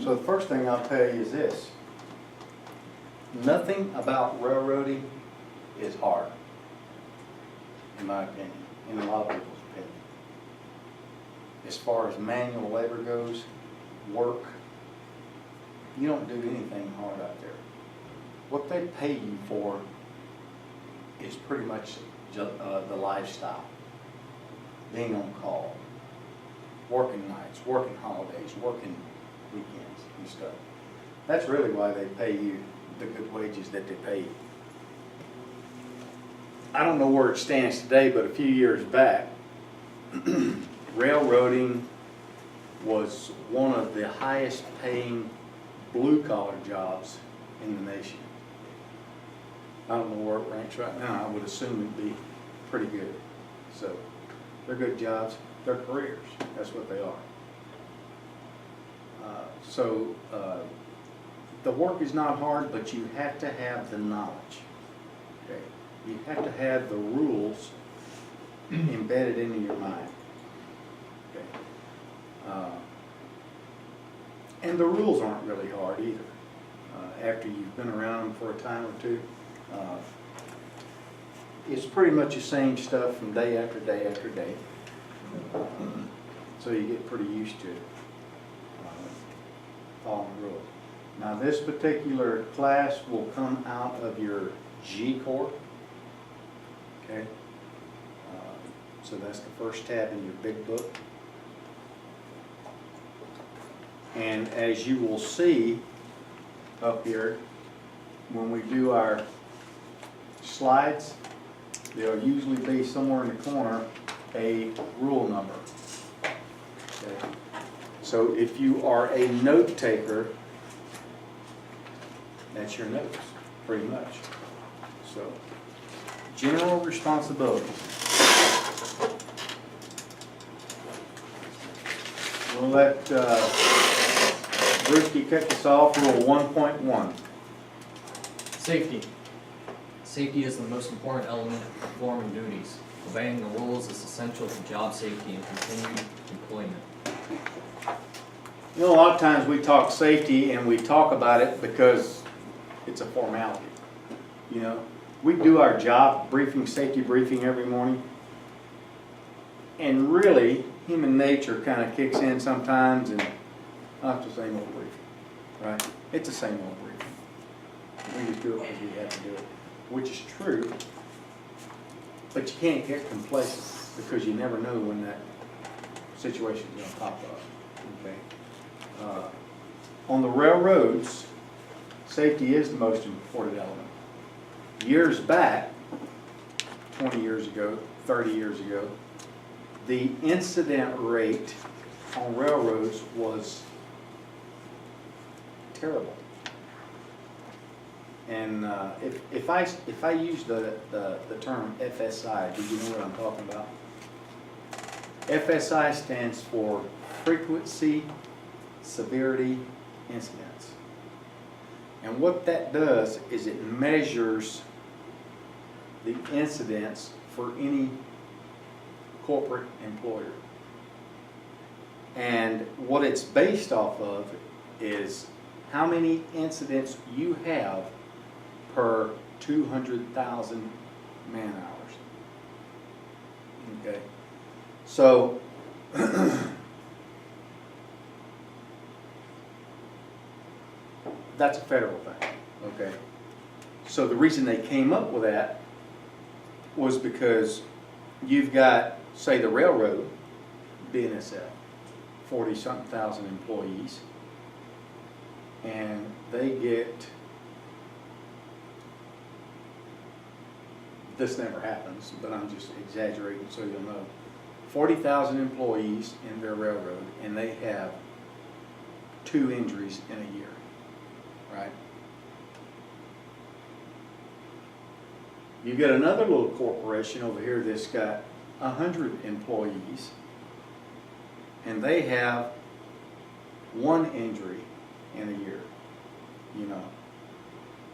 So the first thing I'll tell you is this. Nothing about railroading is hard, in my opinion, in a lot of people's opinion. As far as manual labor goes, work, you don't do anything hard out there. What they pay you for is pretty much the lifestyle. Being on call, working nights, working holidays, working weekends and stuff. That's really why they pay you the good wages that they pay you. I don't know where it stands today, but a few years back, railroading was one of the highest paying blue collar jobs in the nation. I don't know where it ranks right now. I would assume it'd be pretty good. So they're good jobs, they're careers, that's what they are. The work is not hard, but you have to have the knowledge. Okay? You have to have the rules embedded into your mind. Okay? And the rules aren't really hard either. After you've been around them for a time or two, it's pretty much the same stuff from day after day after day. So you get pretty used to it, following the rules. Now this particular class will come out of your G Corps. Okay? So that's the first tab in your big book. And as you will see up here, when we do our slides, there'll usually be somewhere in the corner a rule number. Okay. So if you are a note taker, that's your notes, pretty much. So, general responsibilities. We'll let Brewski kick us off. Rule 1.1. Safety. Safety is the most important element of performing duties. Obeying the rules is essential to job safety and continued employment. You know, a lot of times we talk safety and we talk about it because it's a formality. You know, we do our job briefing, safety briefing every morning. And really, human nature kind of kicks in sometimes, and it's the same old briefing, right? It's the same old briefing. We just do it because we have to do it, which is true. But you can't get complacent because you never know when that situation is going to pop up. Okay. On the railroads, safety is the most important element. Years back, 20 years ago, 30 years ago, the incident rate on railroads was terrible. And if I use the term FSI, do you know what I'm talking about? FSI stands for frequency, severity, incidents. And what that does is it measures the incidents for any corporate employer. And what it's based off of is how many incidents you have per 200,000 man hours. Okay. So that's a federal thing. Okay. So the reason they came up with that was because you've got, say, the railroad, BNSF, 40-something thousand employees, and they get, this never happens, but I'm just exaggerating so you'll know, 40,000 employees in their railroad, and they have 2 injuries in a year, right? You get another little corporation over here that's got 100 employees, and they have 1 injury in a year. You know,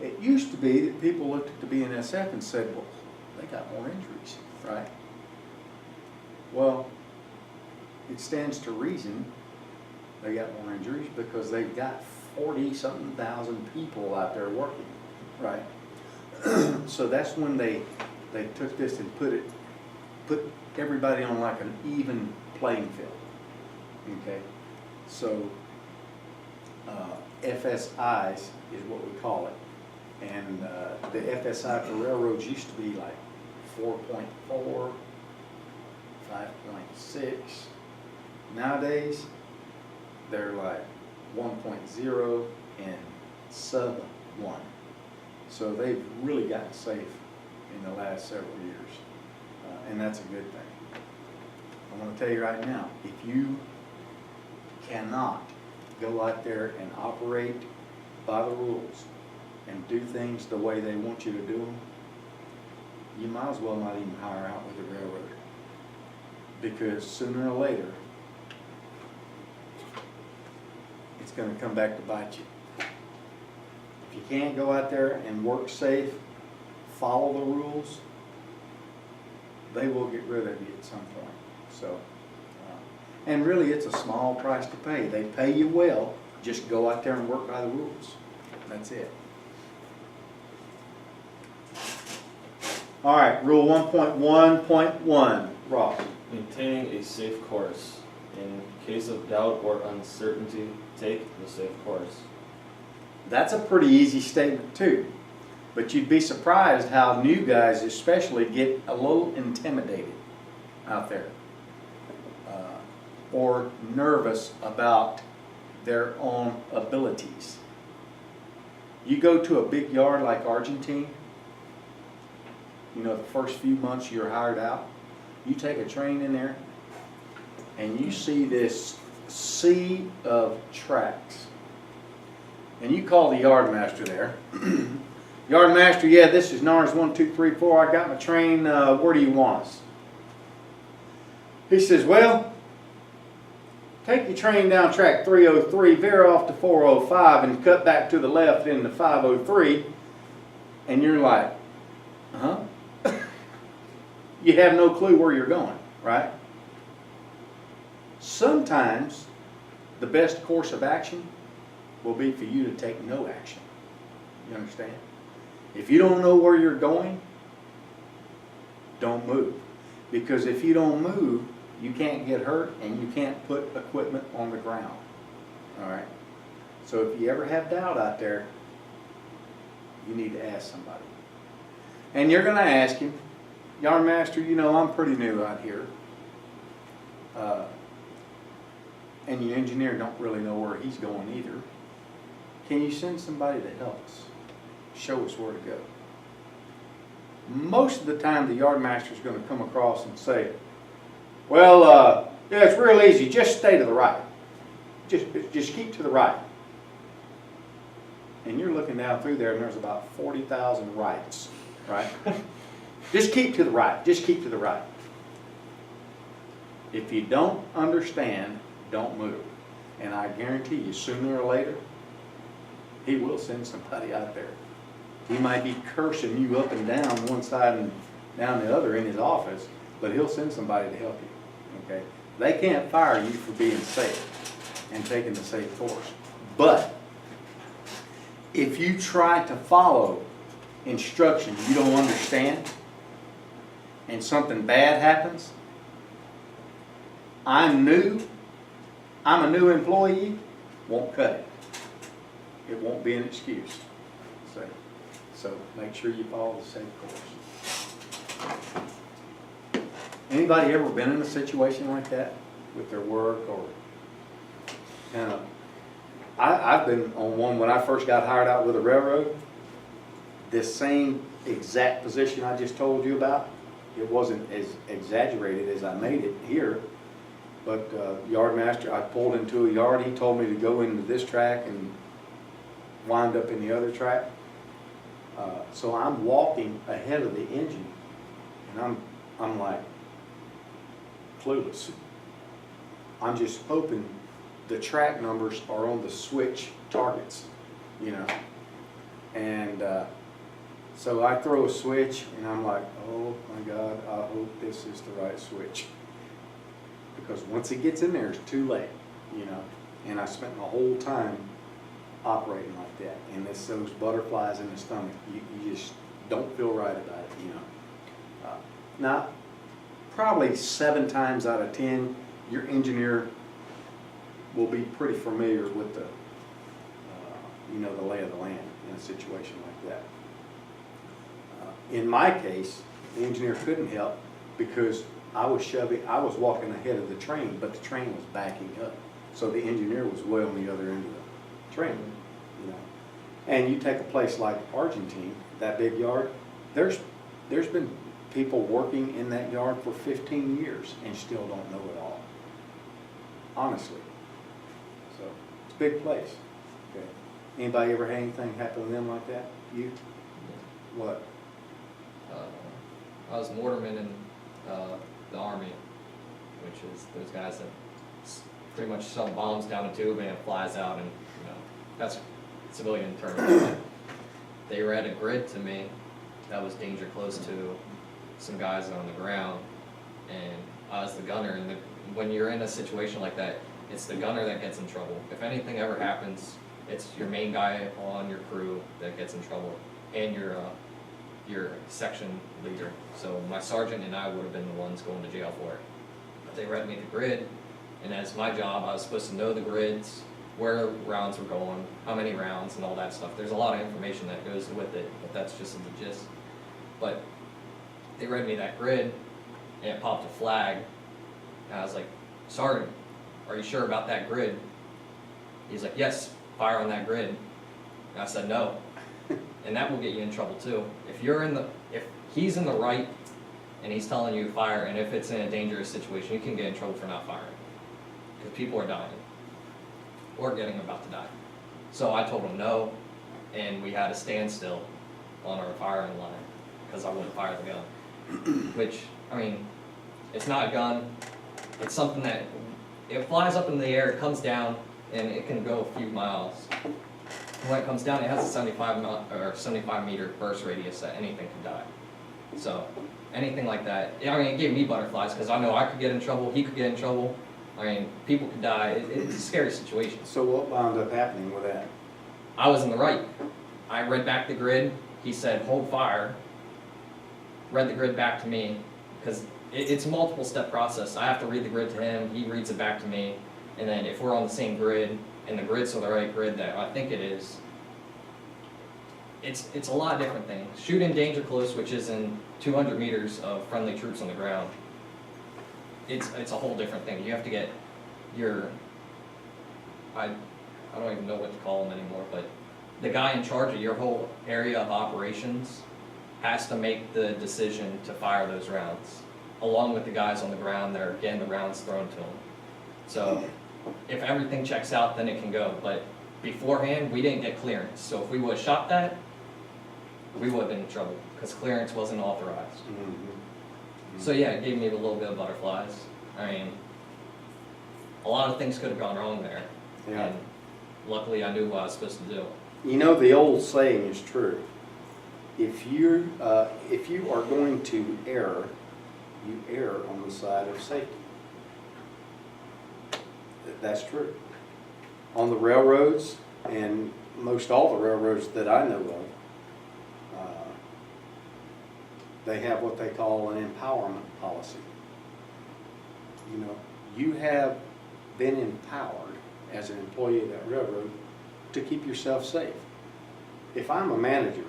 it used to be that people looked at the BNSF and said, well, they got more injuries, right? Well, it stands to reason They got more injuries because they've got 40-something thousand people out there working, right? So that's when they took this and put everybody on like an even playing field, okay? So FSIs is what we call it. And the FSI for railroads used to be like 4.4, 5.6. Nowadays, they're like 1.0 and sub 1. So they've really gotten safe in the last several years. And that's a good thing. I want to tell you right now, if you cannot go out there and operate by the rules and do things the way they want you to do them, you might as well not even hire out with the railroad. Because sooner or later, it's going to come back to bite you. If you can't go out there and work safe, follow the rules, they will get rid of you at some point. So, and really it's a small price to pay. They pay you well, just go out there and work by the rules. That's it. All right, rule 1.1.1, Ross. Maintaining a safe course. In case of doubt or uncertainty, take the safe course. That's a pretty easy statement too. But you'd be surprised how new guys especially get a little intimidated out there. Or nervous about their own abilities. You go to a big yard like Argentine, you know, the first few months you're hired out, you take a train in there and you see this sea of tracks. And you call the yard master there. Yard master, yeah, this is NARS 1, 2, 3, 4. I got my train. Where do you want us? He says, well, take your train down track 303, veer off to 405, and cut back to the left into 503. And you're like, huh? You have no clue where you're going, right? Sometimes the best course of action will be for you to take no action. You understand? If you don't know where you're going, don't move. Because if you don't move, you can't get hurt and you can't put equipment on the ground. All right? So if you ever have doubt out there, you need to ask somebody. And you're going to ask him, yard master, you know, I'm pretty new out here. And your engineer don't really know where he's going either. Can you send somebody to help us? Show us where to go. Most of the time the yard master is going to come across and say, well, yeah, it's real easy. Just stay to the right. Just keep to the right. And you're looking down through there and there's about 40,000 rights, right? Just keep to the right. Just keep to the right. If you don't understand, don't move. And I guarantee you, sooner or later, he will send somebody out there. He might be cursing you up and down one side and down the other in his office, but he'll send somebody to help you. Okay? They can't fire you for being safe and taking the safe course. But if you try to follow instructions you don't understand and something bad happens, I'm a new employee, won't cut it. It won't be an excuse. So make sure you follow the safe course. Anybody ever been in a situation like that with their work or I've been on one when I first got hired out with a railroad. This same exact position I just told you about, it wasn't as exaggerated as I made it here. But yard master, I pulled into a yard. He told me to go into this track and wind up in the other track. So I'm walking ahead of the engine, and I'm like clueless. I'm just hoping the track numbers are on the switch targets, you know. And so I throw a switch, and I'm like, oh my God, I hope this is the right switch. Because once it gets in there, it's too late, you know. And I spent my whole time operating like that. And it's those butterflies in the stomach. You just don't feel right about it, you know. Now, probably 7 times out of 10, your engineer will be pretty familiar with the, you know, the lay of the land in a situation like that. In my case, the engineer couldn't help because I was walking ahead of the train, but the train was backing up. So the engineer was way on the other end of the train, you know. And you take a place like Argentine, that big yard, there's been people working in that yard for 15 years and still don't know it all, honestly. So it's a big place. Okay. Anybody ever had anything happen to them like that? You? What? I was mortarman in the Army, which is those guys that pretty much shove bombs down a tube and it flies out, and you know, that's civilian term. They read a grid to me that was danger close to some guys on the ground, and I was the gunner. And when you're in a situation like that, it's the gunner that gets in trouble. If anything ever happens, it's your main guy on your crew that gets in trouble, and your section leader. So my sergeant and I would have been the ones going to jail for it. But they read me the grid, and as my job, I was supposed to know the grids, where rounds were going, how many rounds, and all that stuff. There's a lot of information that goes with it, but that's just the gist. But they read me that grid, and it popped a flag, and I was like, "Sergeant, are you sure about that grid?" He's like, "Yes, fire on that grid." And I said, "No." And that will get you in trouble too. If he's in the right and he's telling you to fire, and if it's in a dangerous situation, you can get in trouble for not firing. Because people are dying. Or getting about to die. So I told him no, and we had a standstill on our firing line, because I wouldn't fire the gun. Which, I mean, it's not a gun, it's something that, it flies up in the air, it comes down, and it can go a few miles. When it comes down, it has a 75 meter burst radius that anything can die. So anything like that, I mean, it gave me butterflies because I know I could get in trouble, he could get in trouble. I mean, people could die. It's a scary situation. So what wound up happening with that? I was in the right. I read back the grid. He said, "Hold fire." Read the grid back to me because it's a multiple step process. I have to read the grid to him. He reads it back to me, and then if we're on the same grid, and the grid's the right grid that I think it is, it's a lot of different things. Shoot in danger close, which is in 200 meters of friendly troops on the ground. It's a whole different thing. You have to get your, I don't even know what to call them anymore, but the guy in charge of your whole area of operations has to make the decision to fire those rounds, along with the guys on the ground that are getting the rounds thrown to them. So if everything checks out, then it can go. But beforehand, we didn't get clearance. So if we would have shot that, we would have been in trouble because clearance wasn't authorized. Mm-hmm. So yeah, it gave me a little bit of butterflies. I mean, a lot of things could have gone wrong there. Yeah. And luckily I knew what I was supposed to do. You know, the old saying is true. If you are going to err, you err on the side of safety. That's true. On the railroads, and most all the railroads that I know of, they have what they call an empowerment policy. You know, you have been empowered as an employee of that railroad to keep yourself safe. If I'm a manager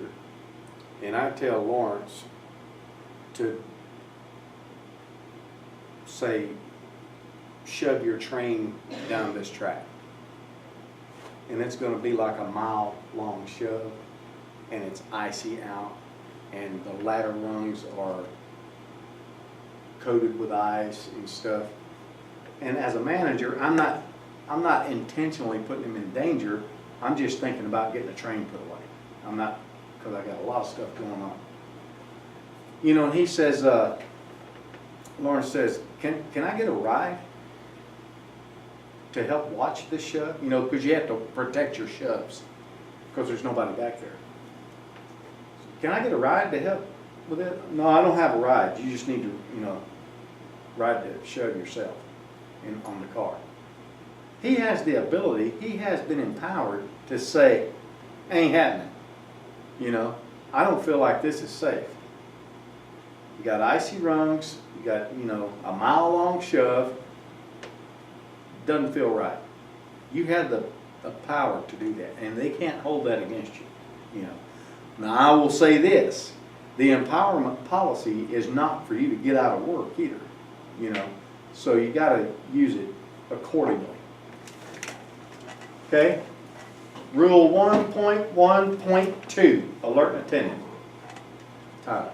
and I tell Lawrence to say, shove your train down this track, and it's going to be like a mile-long shove, and it's icy out, and the ladder rungs are coated with ice and stuff. And as a manager, I'm not intentionally putting him in danger. I'm just thinking about getting the train put away. I'm not, because I got a lot of stuff going on. You know, and he says, Lawrence says, can I get a ride to help watch this shove? You know, because you have to protect your shoves because there's nobody back there. Can I get a ride to help with it? No, I don't have a ride. You just need to, you know, ride to shove yourself on the car. he has the ability, he has been empowered to say, ain't happening. You know, I don't feel like this is safe. You got icy rungs, you got, you know, a mile-long shove, doesn't feel right. You have the power to do that, and they can't hold that against you, you know. Now, I will say this, the empowerment policy is not for you to get out of work either, you know, so you gotta use it accordingly. Okay? Rule 1.1.2, alert and attendant. Tyler.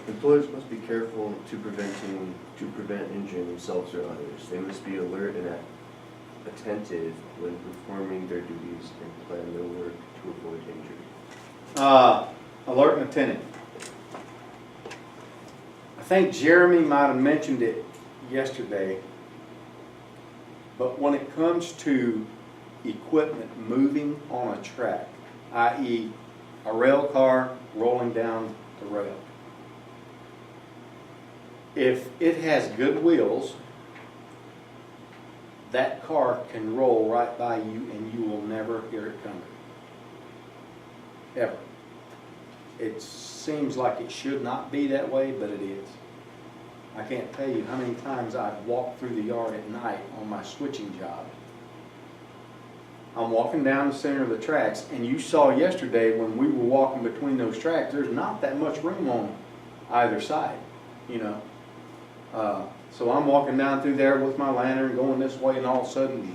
Employers must be careful to prevent injuring themselves or others. They must be alert and attentive when performing their duties and plan their work to avoid injury. Alert and attendant. I think Jeremy might have mentioned it yesterday, but when it comes to equipment moving on a track, i.e. a rail car rolling down the rail, if it has good wheels, that car can roll right by you and you will never hear it coming. Ever. It seems like it should not be that way, but it is. I can't tell you how many times I've walked through the yard at night on my switching job. I'm walking down the center of the tracks, and you saw yesterday when we were walking between those tracks, there's not that much room on either side, you know. So I'm walking down through there with my lantern going this way, and all of a sudden,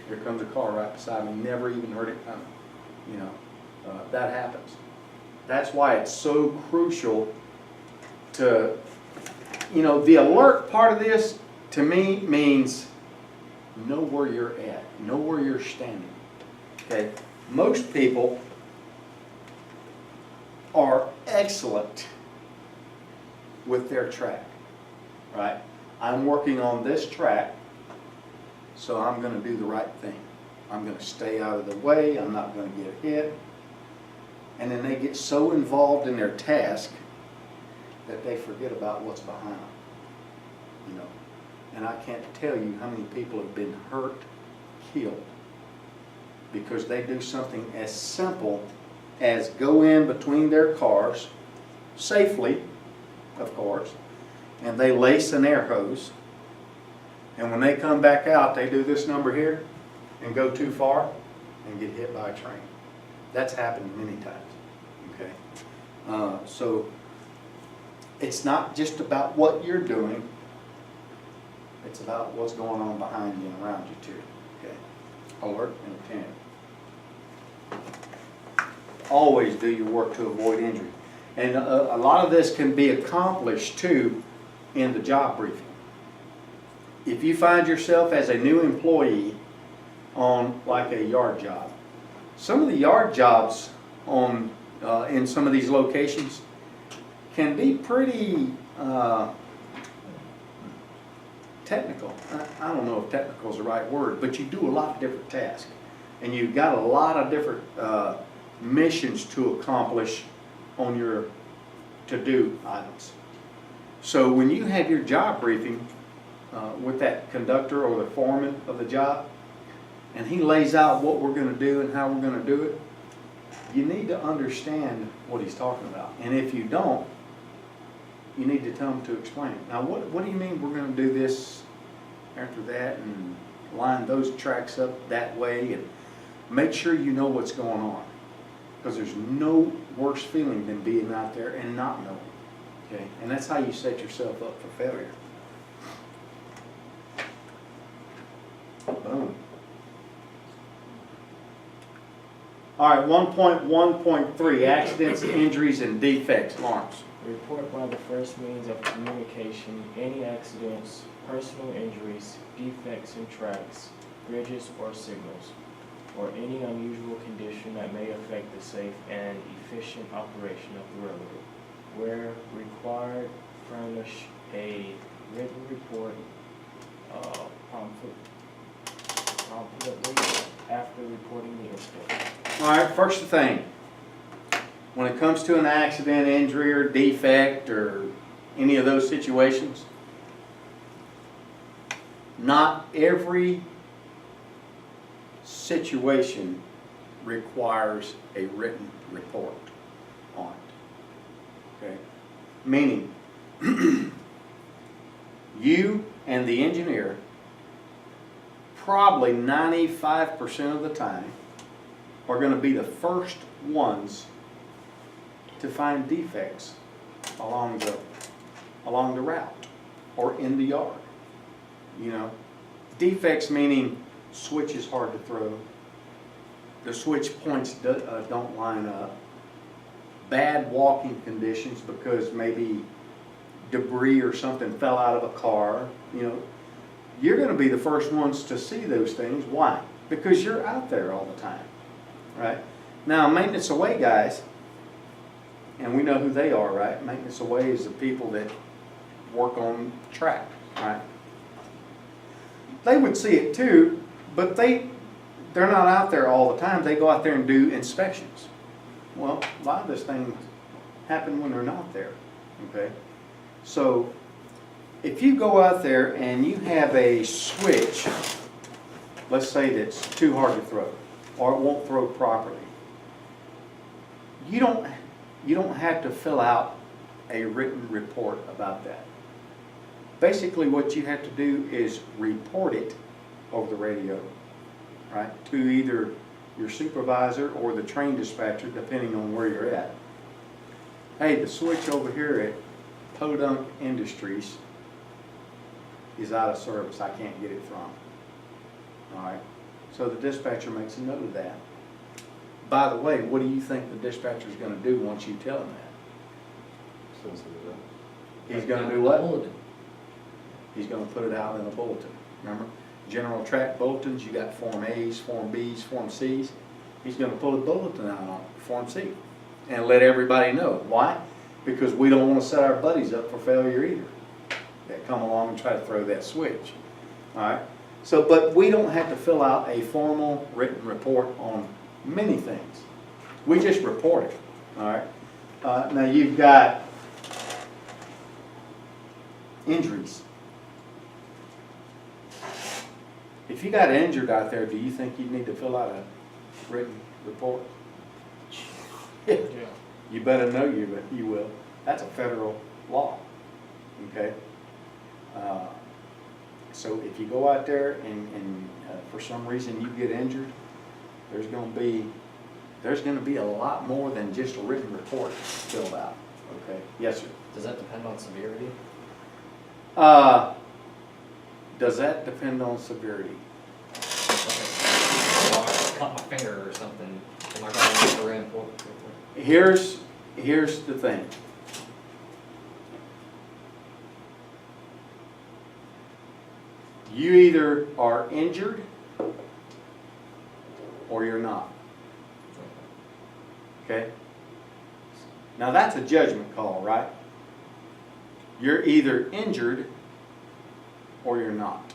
here comes a car right beside me. Never even heard it coming. You know, that happens. That's why it's so crucial to, you know, the alert part of this to me means know where you're at, know where you're standing. Okay, most people are excellent with their track. Right? I'm working on this track, so I'm going to do the right thing. I'm going to stay out of the way. I'm not going to get hit. And then they get so involved in their task that they forget about what's behind them. You know, and I can't tell you how many people have been hurt, killed, because they do something as simple as go in between their cars, safely, of course, and they lace an air hose, and when they come back out, they do this number here and go too far and get hit by a train. That's happened many times, okay? So it's not just about what you're doing, it's about what's going on behind you and around you too, okay? Alert and attentive. Always do your work to avoid injury. And a lot of this can be accomplished too in the job briefing. If you find yourself as a new employee on like a yard job, some of the yard jobs on in some of these locations can be pretty technical. I don't know if technical is the right word, but you do a lot of different tasks, and you've got a lot of different missions to accomplish on your to-do items. So when you have your job briefing with that conductor or the foreman of the job, and he lays out what we're going to do and how we're going to do it, you need to understand what he's talking about. And if you don't, you need to tell him to explain it. Now, what do you mean we're going to do this after that and line those tracks up that way? And make sure you know what's going on, because there's no worse feeling than being out there and not knowing. Okay, and that's how you set yourself up for failure. Boom. All right, 1.1.3, accidents, injuries, and defects. Lawrence. Report by the first means of communication any accidents, personal injuries, defects in tracks, bridges, or signals, or any unusual condition that may affect the safe and efficient operation of the railroad. Where required, furnish a written report promptly after reporting the incident. All right, first thing, when it comes to an accident, injury, or defect, or any of those situations, Not every situation requires a written report on it. Okay? Meaning, you and the engineer, probably 95% of the time, are going to be the first ones to find defects along the route or in the yard. You know, defects meaning switch is hard to throw, the switch points don't line up, bad walking conditions because maybe debris or something fell out of a car. You know, you're going to be the first ones to see those things. Why? Because you're out there all the time, right? Now, maintenance away guys, and we know who they are, right? Maintenance away is the people that work on track, right? They would see it too, but they're not out there all the time. They go out there and do inspections. Well, a lot of this things happen when they're not there, okay? So if you go out there and you have a switch, let's say that's too hard to throw, or it won't throw properly, you don't have to fill out a written report about that. Basically what you have to do is report it over the radio, right, to either your supervisor or the train dispatcher, depending on where you're at. Hey, the switch over here at Podunk Industries is out of service. I can't get it from. All right. So the dispatcher makes a note of that. By the way, what do you think the dispatcher is going to do once you tell him that? He's going to do what? He's going to put it out in a bulletin. Remember? General track bulletins, you got Form A's, Form B's, Form C's. He's going to pull a bulletin out on Form C and let everybody know. Why? Because we don't want to set our buddies up for failure either that come along and try to throw that switch. All right? So, but we don't have to fill out a formal written report on many things. We just report it. All right? Now you've got injuries. If you got injured out there, do you think you need to fill out a written report? Yeah. You better know you will. That's a federal law. Okay? So if you go out there and for some reason you get injured, there's going to be a lot more than just a written report filled out. Okay? Yes, sir. Does that depend on severity? Does that depend on severity? I cut my finger or something. Am I going to go in for Here's the thing. You either are injured or you're not. Okay? Now that's a judgment call, right? You're either injured or you're not.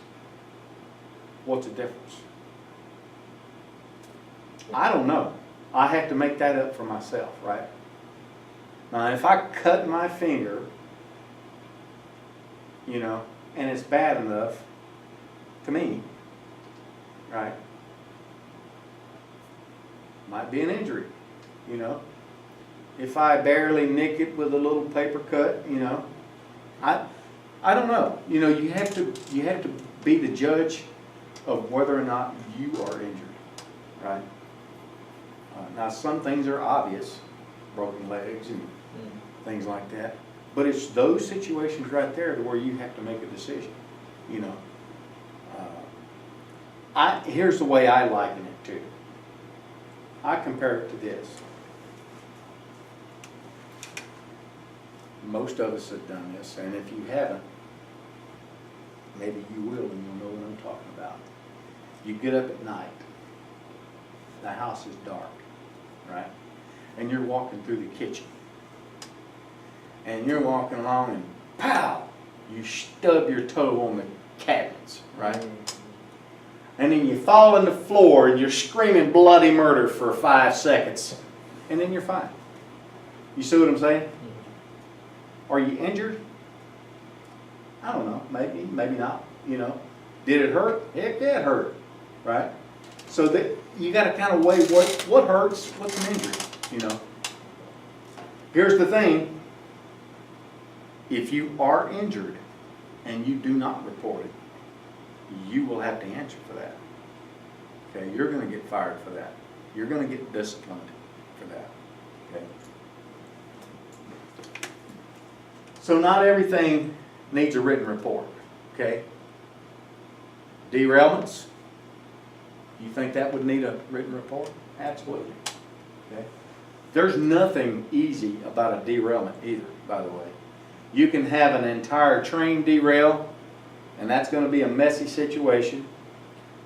What's the difference? I don't know. I have to make that up for myself, right? Now, if I cut my finger, you know, and it's bad enough to me, right? Might be an injury, you know. If I barely nick it with a little paper cut, you know, I don't know. You know, you have to be the judge of whether or not you are injured, right? Now, some things are obvious, broken legs and things like that. But it's those situations right there to where you have to make a decision, you know. Here's the way I liken it to. I compare it to this. Most of us have done this, and if you haven't, maybe you will and you'll know what I'm talking about. You get up at night, the house is dark, right? And you're walking through the kitchen. And you're walking along and pow! You stub your toe on the cabinets, right? And then you fall on the floor and you're screaming bloody murder for 5 seconds. And then you're fine. You see what I'm saying? Are you injured? I don't know. Maybe, maybe not. You know, Did it hurt? Heck yeah, it hurt, right? So that, you gotta kind of weigh what hurts, what's an injury, you know? Here's the thing. If you are injured and you do not report it, you will have to answer for that. Okay, you're gonna get fired for that. You're gonna get disciplined for that, okay? So not everything needs a written report, okay? Derailments, you think that would need a written report? Absolutely, okay? There's nothing easy about a derailment either, by the way. You can have an entire train derail, and that's gonna be a messy situation,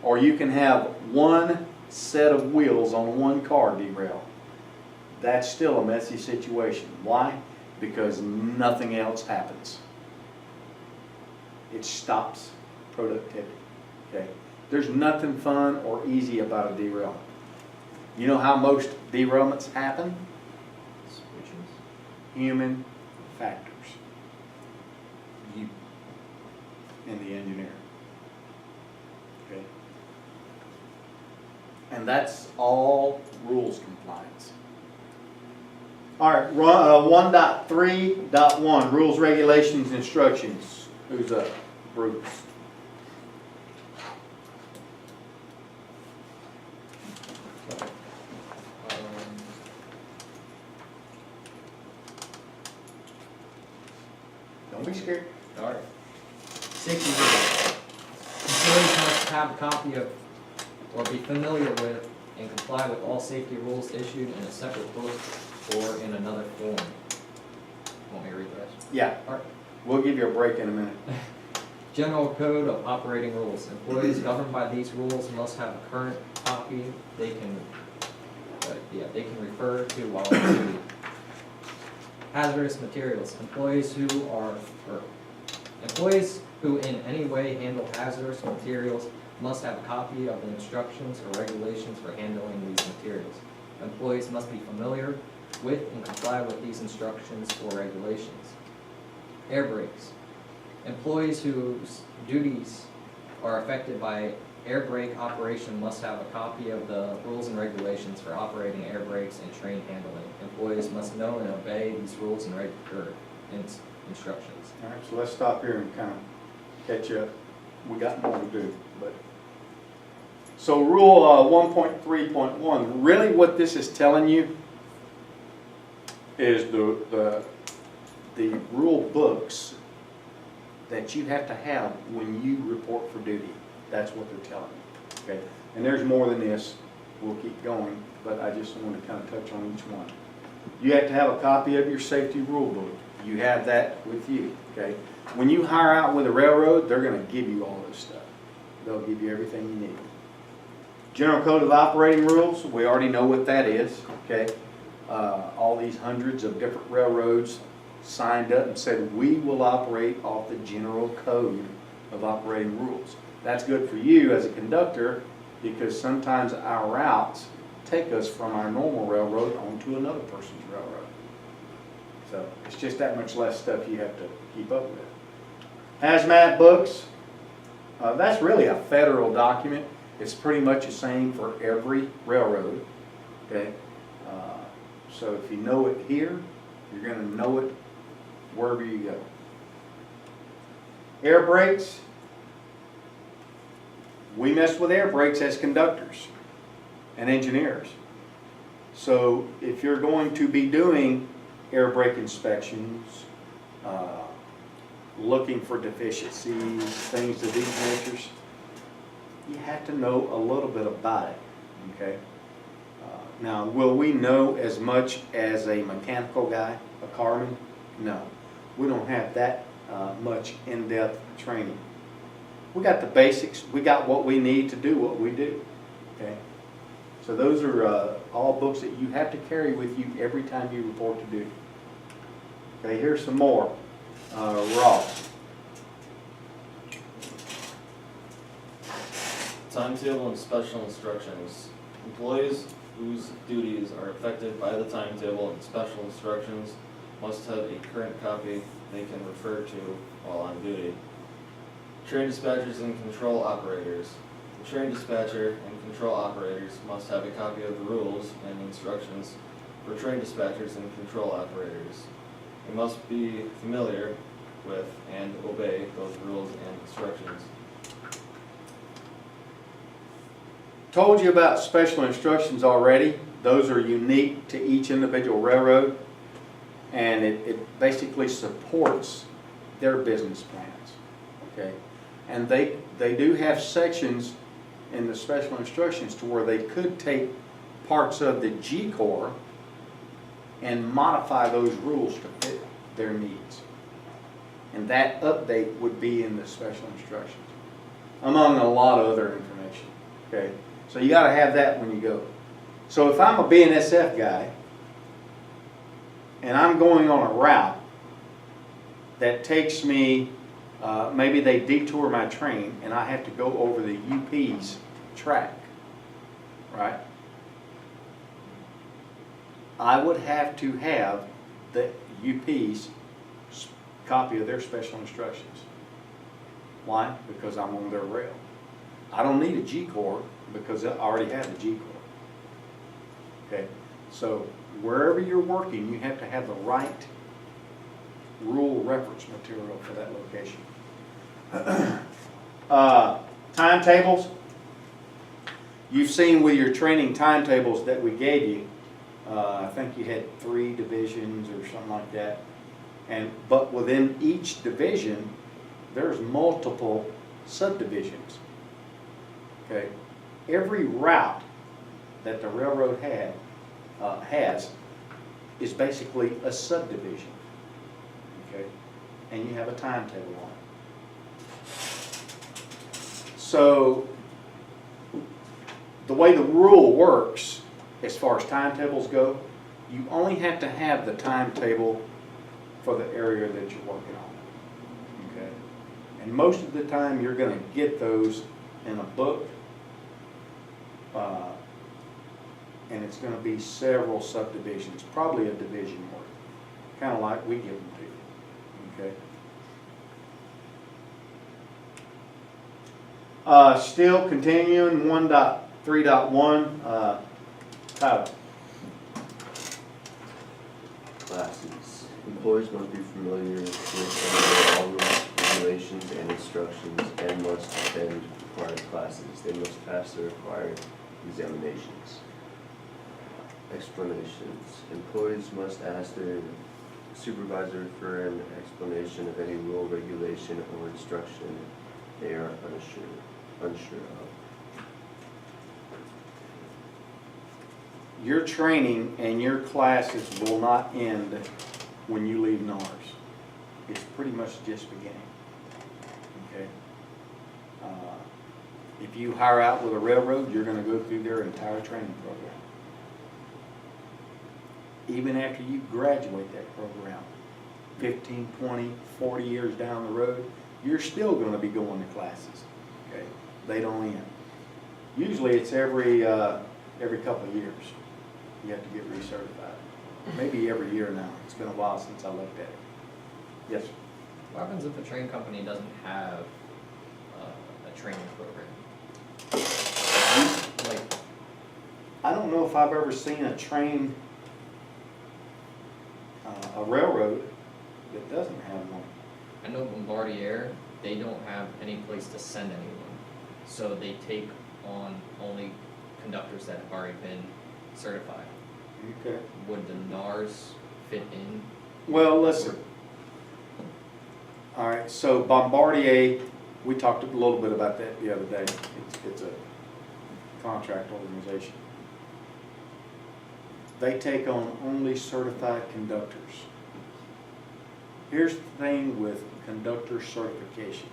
or you can have one set of wheels on one car derail. That's still a messy situation. Why? Because nothing else happens. It stops productivity, okay? There's nothing fun or easy about a derailment. You know how most derailments happen? Switches. Human factors. You and the engineer. Okay? And that's all rules compliance. All right, 1.3.1, rules, regulations, instructions. Who's up? Bruce. Don't be scared. All right. Safety rules. Employees must have a copy of or be familiar with and comply with all safety rules issued in a separate book or in another form. Want me to read the rest? Yeah, All right. we'll give you a break in a minute. General Code of Operating Rules. Employees governed by these rules must have a current copy they can refer to while on duty. Hazardous materials. Employees who in any way handle hazardous materials must have a copy of the instructions or regulations for handling these materials. Employees must be familiar with and comply with these instructions or regulations. Air brakes. Employees whose duties are affected by air brake operation must have a copy of the rules and regulations for operating air brakes and train handling. Employees must know and obey these rules and instructions. All right, so let's stop here and kind of catch up. We got more to do, but. So rule 1.3.1, really what this is telling you is the rule books that you have to have when you report for duty. That's what they're telling you, okay? And there's more than this. We'll keep going, but I just want to kind of touch on each one. You have to have a copy of your safety rule book. You have that with you, okay? When you hire out with a railroad, they're going to give you all this stuff. They'll give you everything you need. General Code of Operating Rules, we already know what that is, okay? All these hundreds of different railroads signed up and said, we will operate off the General Code of Operating Rules. That's good for you as a conductor because sometimes our routes take us from our normal railroad onto another person's railroad. So it's just that much less stuff you have to keep up with. Hazmat books, that's really a federal document. It's pretty much the same for every railroad, okay? So if you know it here, you're going to know it wherever you go. Air brakes, we mess with air brakes as conductors and engineers. So if you're going to be doing air brake inspections, looking for deficiencies, things of these natures, you have to know a little bit about it, okay? Now, will we know as much as a mechanical guy, a carman? No. We don't have that much in-depth training. We got the basics. We got what we need to do what we do, okay? So those are all books that you have to carry with you every time you report to duty. Okay, here's some more. Ross. Timetable and special instructions. Employees whose duties are affected by the timetable and special instructions must have a current copy they can refer to while on duty. Train dispatchers and control operators. The train dispatcher and control operators must have a copy of the rules and instructions for train dispatchers and control operators. They must be familiar with and obey those rules and instructions. Told you about special instructions already. Those are unique to each individual railroad, and it basically supports their business plans, okay? And they do have sections in the special instructions to where they could take parts of the G Corps and modify those rules to fit their needs. And that update would be in the special instructions, among a lot of other information, okay? So you gotta have that when you go. So if I'm a BNSF guy, and I'm going on a route that takes me, maybe they detour my train, and I have to go over the UP's track, right? I would have to have the UP's copy of their special instructions. Why? Because I'm on their rail. I don't need a G Corps because I already have the G Corps. Okay, so wherever you're working, you have to have the right rule reference material for that location. Timetables. You've seen with your training timetables that we gave you, I think you had 3 divisions or something like that. But within each division, there's multiple subdivisions. Okay, every route that the railroad has is basically a subdivision. Okay, and you have a timetable on it. So the way the rule works, as far as timetables go, you only have to have the timetable for the area that you're working on. Okay, and most of the time you're going to get those in a book, and it's going to be several subdivisions, probably a division worth, kind of like we give them to you. Okay. Still continuing 1.3.1, Tyler. Classes. Employees must be familiar with all rules, regulations, and instructions, and must attend required classes. They must pass the required examinations. Explanations. Employees must ask their supervisor for an explanation of any rule, regulation, or instruction they are unsure of. Your training and your classes will not end when you leave NARS. It's pretty much just beginning. Okay. If you hire out with a railroad, you're going to go through their entire training program. Even after you graduate that program, 15, 20, 40 years down the road, you're still going to be going to classes. Okay. They don't end. Usually it's every couple of years. You have to get recertified. Maybe every year now. It's been a while since I looked at it. Yes, sir. What happens if the train company doesn't have a training program? Like, I don't know if I've ever seen a train, a railroad that doesn't have one. I know Bombardier, they don't have any place to send anyone, so they take on only conductors that have already been certified. Okay. Would the NARS fit in? Well, listen. All right, so Bombardier, we talked a little bit about that the other day. It's a contract organization. They take on only certified conductors. Here's the thing with conductor certification,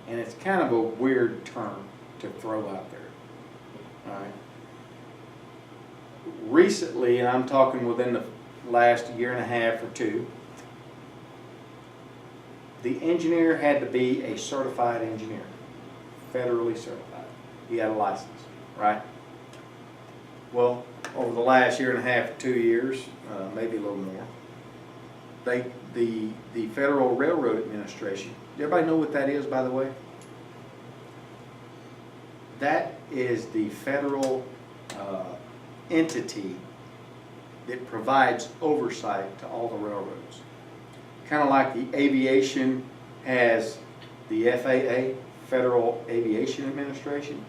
and it's kind of a weird term to throw out there. All right. Recently, and I'm talking within the last year and a half or two, the engineer had to be a certified engineer, federally certified. He had a license, right? Well, over the last year and a half, 2 years, maybe a little more, the Federal Railroad Administration, everybody know what that is, by the way? That is the federal entity that provides oversight to all the railroads. Kind of like the aviation has the FAA, Federal Aviation Administration.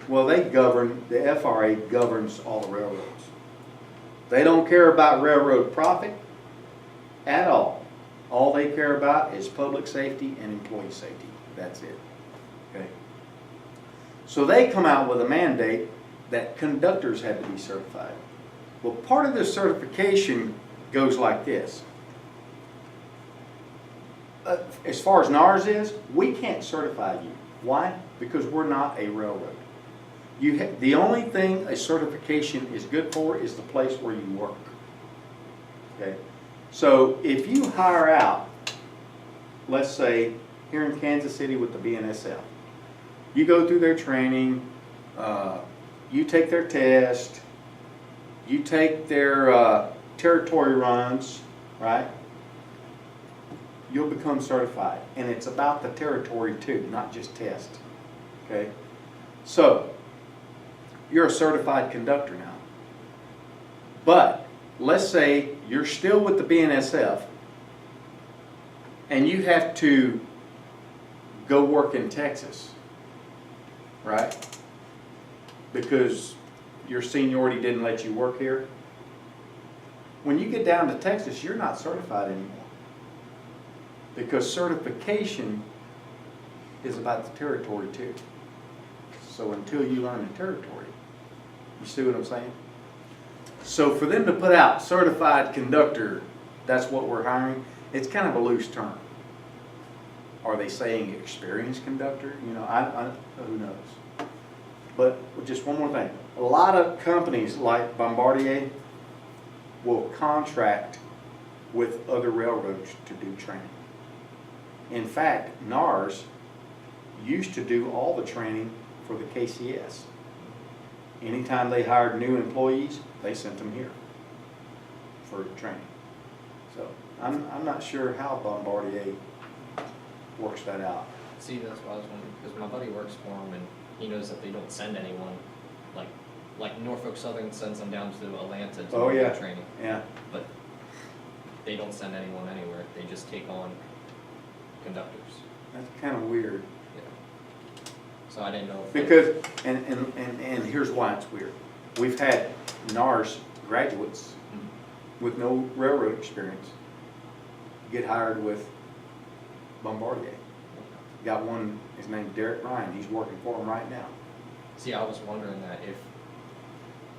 Well, they govern, the FRA governs all the railroads. They don't care about railroad profit at all. All they care about is public safety and employee safety. That's it. Okay. So they come out with a mandate that conductors had to be certified. Well, part of this certification goes like this. As far as NARS is, we can't certify you. Why? Because we're not a railroad. The only thing a certification is good for is the place where you work. Okay? So if you hire out, let's say here in Kansas City with the BNSF, you go through their training, you take their test, you take their territory runs, right? You'll become certified. And it's about the territory too, not just test. Okay? So, you're a certified conductor now. But, let's say you're still with the BNSF and you have to go work in Texas, right? Because your seniority didn't let you work here. When you get down to Texas, you're not certified anymore. Because certification is about the territory too. So until you learn the territory, you see what I'm saying? So for them to put out certified conductor, that's what we're hiring, it's kind of a loose term. Are they saying experienced conductor? You know, who knows? But just one more thing. A lot of companies like Bombardier will contract with other railroads to do training. In fact, NARS used to do all the training for the KCS. Anytime they hired new employees, they sent them here for training. So I'm not sure how Bombardier works that out. See, that's what I was wondering, because my buddy works for him, and he knows that they don't send anyone, like Norfolk Southern sends them down to Atlanta to do their training. Yeah. But they don't send anyone anywhere, they just take on conductors. That's kind of weird. Yeah. So I didn't know if Because, and here's why it's weird. We've had NARS graduates with no railroad experience get hired with Bombardier. Got one, his name's Derek Ryan, he's working for him right now. See, I was wondering that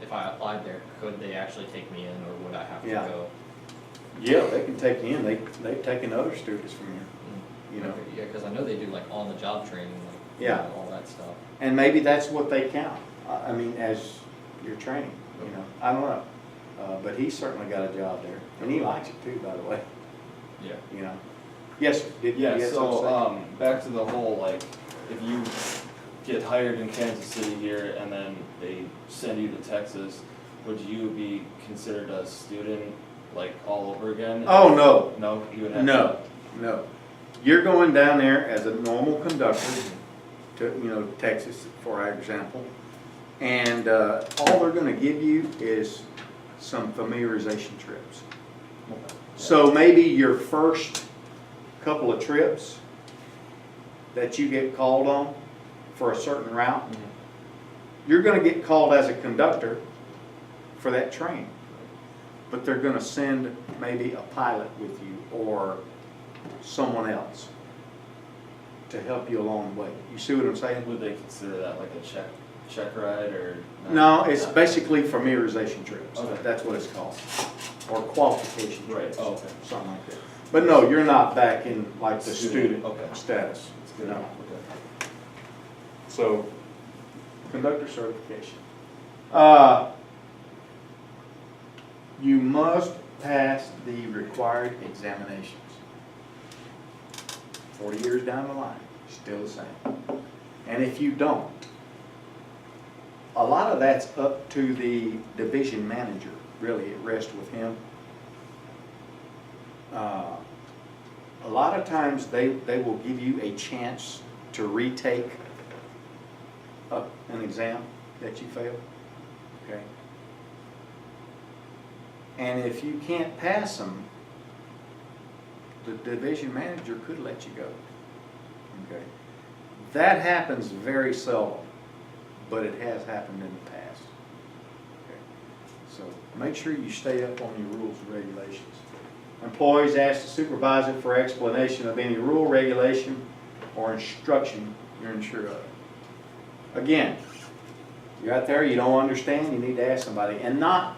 if I applied there, could they actually take me in, or would I have to Yeah. go? Yeah, they can take you in, they've taken other students from here, you know. Okay, yeah, because I know they do like on-the-job training, like, Yeah. you know, all that stuff. And maybe that's what they count, I mean, as your training, you know, I don't know. But he's certainly got a job there, and he likes it too, by the way, Yeah. you know. Yes, sir. Did you Yeah, have something to say? so, back to the whole, like, if you get hired in Kansas City here and then they send you to Texas, would you be considered a student, like, all over again? Oh, no. No, you would have No, no. You're going down there as a normal conductor to, you know, Texas, for example, and all they're going to give you is some familiarization trips. So maybe your first couple of trips that you get called on for a certain route, you're going to get called as a conductor for that training. But they're going to send maybe a pilot with you or someone else to help you along the way. You see what I'm saying? Would they consider that like a check ride or? No, it's basically familiarization trips. Okay. That's what it's called. Or qualification Right, trips. oh, okay. Something like that. But no, you're not back in like the Student, student okay. status. That's good. No. Okay. So, conductor certification. You must pass the required examinations. 40 years down the line, still the same. And if you don't, a lot of that's up to the division manager, really, it rests with him. A lot of times they will give you a chance to retake an exam that you failed, okay? And if you can't pass them, the division manager could let you go, okay? That happens very seldom, but it has happened in the past, okay? So make sure you stay up on your rules and regulations. Employees ask the supervisor for explanation of any rule, regulation, or instruction you're unsure of. Again, you're out there, you don't understand, you need to ask somebody, and not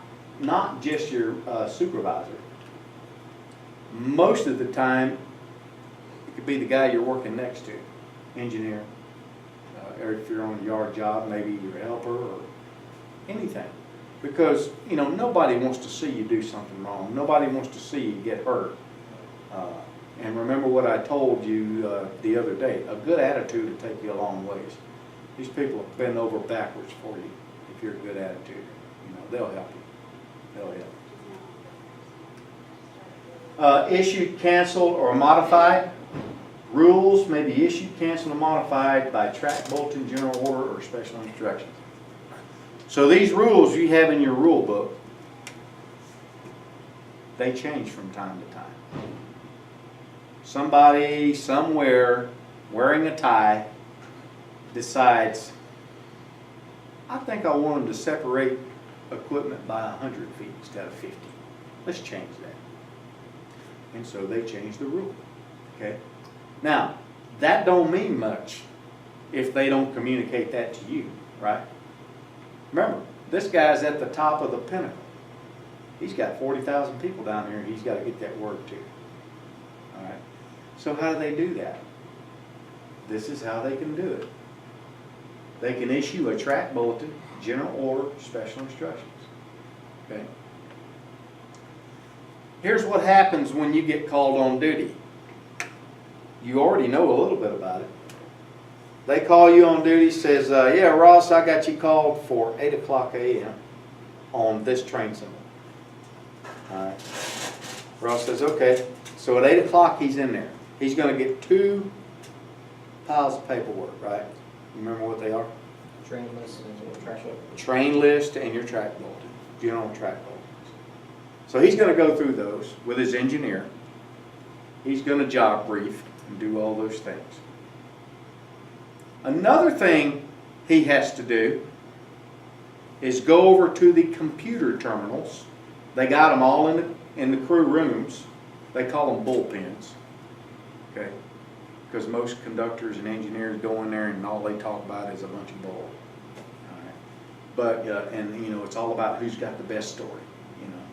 just your supervisor. Most of the time, it could be the guy you're working next to, engineer, or if you're on a yard job, maybe your helper or anything. Because, you know, nobody wants to see you do something wrong. Nobody wants to see you get hurt. And remember what I told you the other day, a good attitude will take you a long ways. These people will bend over backwards for you if you're a good attitude. You know, they'll help you. They'll help. Issued, canceled, or modified. Rules may be issued, canceled, or modified by track, bulletin, general order, or special instructions. So these rules you have in your rule book, they change from time to time. Somebody somewhere wearing a tie decides, I think I want them to separate equipment by 100 feet instead of 50. Let's change that. And so they change the rule, okay? Now, that don't mean much if they don't communicate that to you, right? Remember, this guy's at the top of the pinnacle. He's got 40,000 people down there, and he's got to get that word to. All right? So how do they do that? This is how they can do it. They can issue a track bulletin, general order, special instructions. Okay? Here's what happens when you get called on duty. You already know a little bit about it. They call you on duty, says, yeah, Ross, I got you called for 8 o'clock a.m. on this train symbol. All right. Ross says, okay. So at 8 o'clock, he's in there. He's going to get 2 piles of paperwork, right? You remember what they are? Train list and track book. Train list and your track bulletin, general track bulletins. So he's going to go through those with his engineer. He's going to job brief and do all those things. Another thing he has to do is go over to the computer terminals. They got them all in the crew rooms. They call them bullpens, okay? Because most conductors and engineers go in there and all they talk about is a bunch of bull. All right? But and you know, it's all about who's got the best story, you know.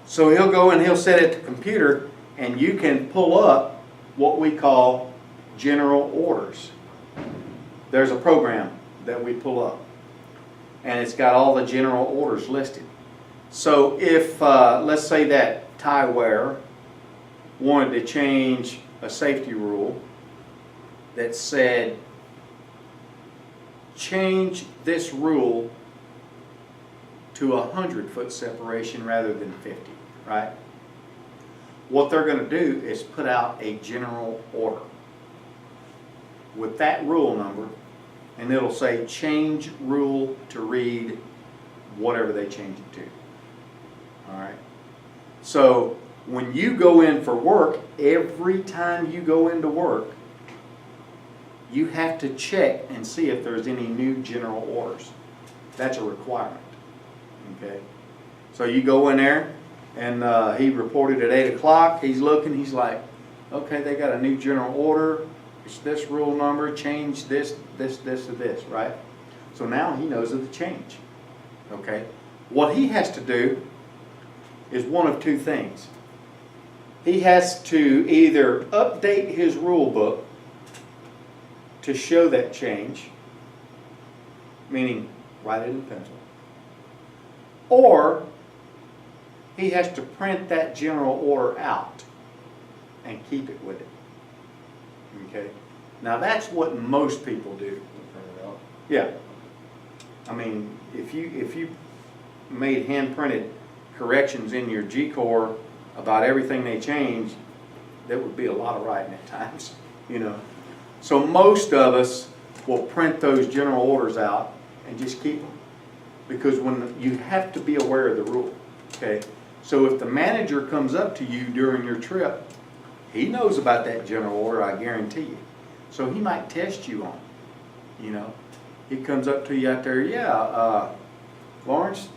So he'll go and he'll sit at the computer, and you can pull up what we call general orders. There's a program that we pull up, and it's got all the general orders listed. So if, let's say that tie wearer wanted to change a safety rule that said, change this rule to 100-foot separation rather than 50, right? What they're going to do is put out a general order with that rule number, and it'll say change rule to read whatever they change it to. All right. So when you go in for work, every time you go into work, you have to check and see if there's any new general orders. That's a requirement. Okay. So you go in there, and he reported at 8 o'clock. He's looking. He's like, okay, they got a new general order. It's this rule number, change this, this, this, or this, right? So now he knows of the change, okay? What he has to do is one of 2 things. He has to either update his rule book to show that change, meaning write it in pencil, or he has to print that general order out and keep it with it. Okay, now that's what most people do. Yeah, I mean, if you made hand printed corrections in your G-Core about everything they change, there would be a lot of writing at times, you know. So most of us will print those general orders out and just keep them. Because when you have to be aware of the rule, okay? So if the manager comes up to you during your trip, he knows about that general order, I guarantee you. So he might test you on it, you know. He comes up to you out there, yeah, Lawrence,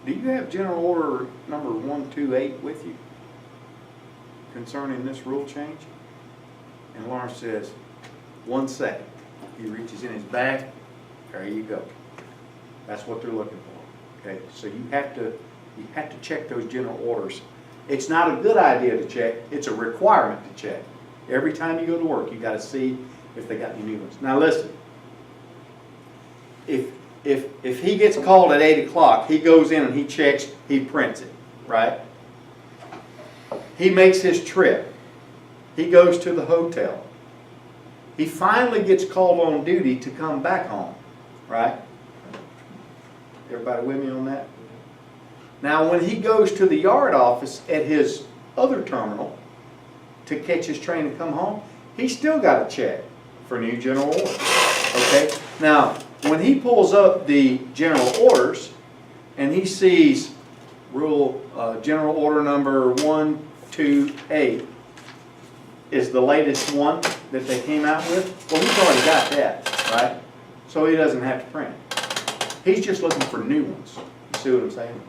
do you have general order number 128 with you concerning this rule change? And Lawrence says, 1 second. He reaches in his bag, there you go. That's what they're looking for, okay? So you have to check those general orders. It's not a good idea to check, it's a requirement to check. Every time you go to work, you gotta see if they got any new ones. Now listen, if he gets called at 8 o'clock, he goes in and he checks, he prints it, right? He makes his trip. He goes to the hotel. He finally gets called on duty to come back home, right? Everybody with me on that? Now when he goes to the yard office at his other terminal to catch his train and come home, he's still got to check for new general orders, okay? Now, when he pulls up the general orders and he sees general order number 128 is the latest one that they came out with, well, he's already got that, right? So he doesn't have to print it. He's just looking for new ones. You see what I'm saying?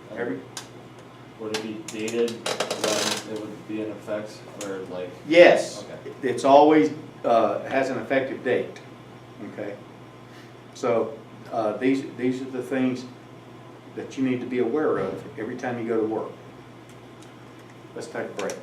Would it be dated when it would be in effect, or like? Yes. Okay. It's always has an effective date. Okay. So these are the things that you need to be aware of every time you go to work. Let's take a break.